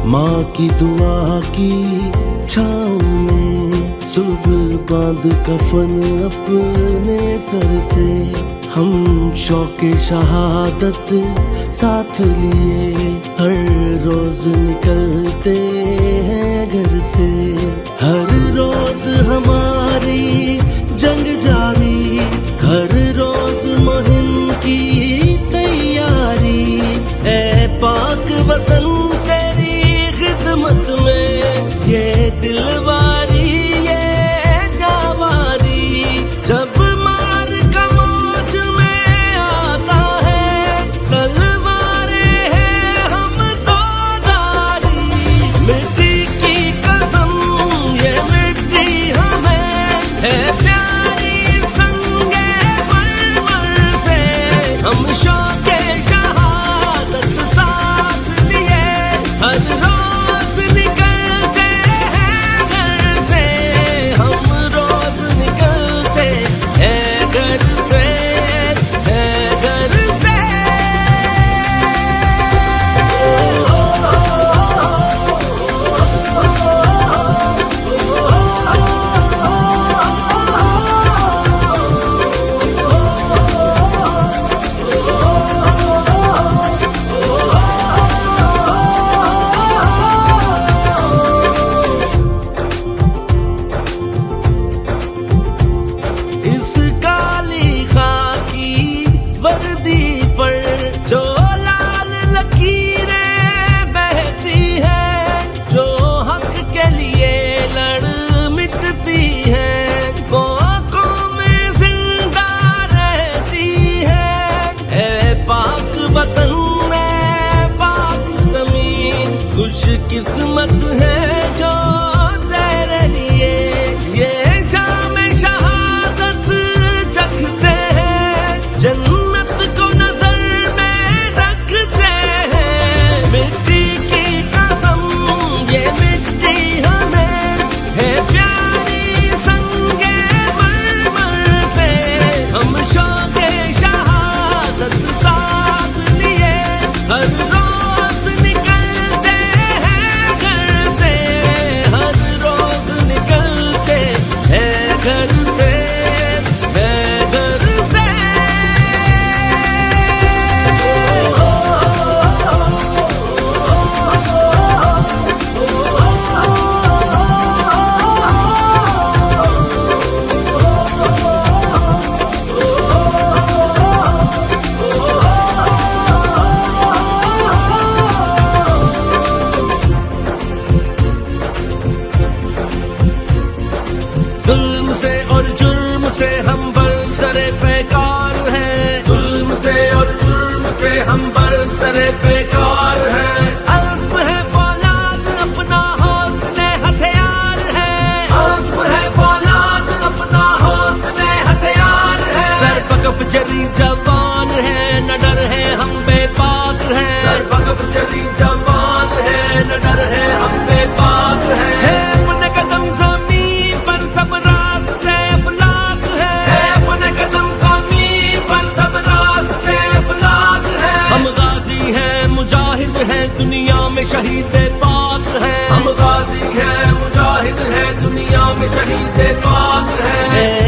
माँ की दुआ की छाँव में सुबह बांध कफन अपने सर से हम शौके शहादत साथ लिए हर रोज निकलते हैं घर से। हर रोज हमारी जंग जारी, हर रोज मुहिम की तैयारी। ऐ पाक वतन खिदमत में ये दिलवारी ये जावारी। जब मार का मौज में आता है तलवारें हैं हम तो जारी। मिट्टी की कसम ये मिट्टी हमें है प्यारी संगे मर से। हम शौके शहादत साथ लिए हर किस्मत है जो तेरे लिए ये जाम शहादत चखते हैं। जन्नत को नजर में रखते हैं। मिट्टी की कसम ये मिट्टी हमें है प्यारी संगे मर से। हम शौके शहादत साथ लिए हर जुल्म से और जुर्म से हम बरसरे बेकार हैं। जुल्म से और जुर्म से हम बरसरे बेकार हैं। अज़्म है फौलाद अपना हौसले हथियार है। अज़्म है फौलाद अपना हौसले हथियार है। सर बकफ जरी जवान है न डर है हम बेबाक हैं। सर बकफ जरी जवान है न डर है हम बेबाक हैं। दुनिया में शहीद पाक है। हम गाजी हैं मुजाहिद हैं दुनिया में शहीद पाक है।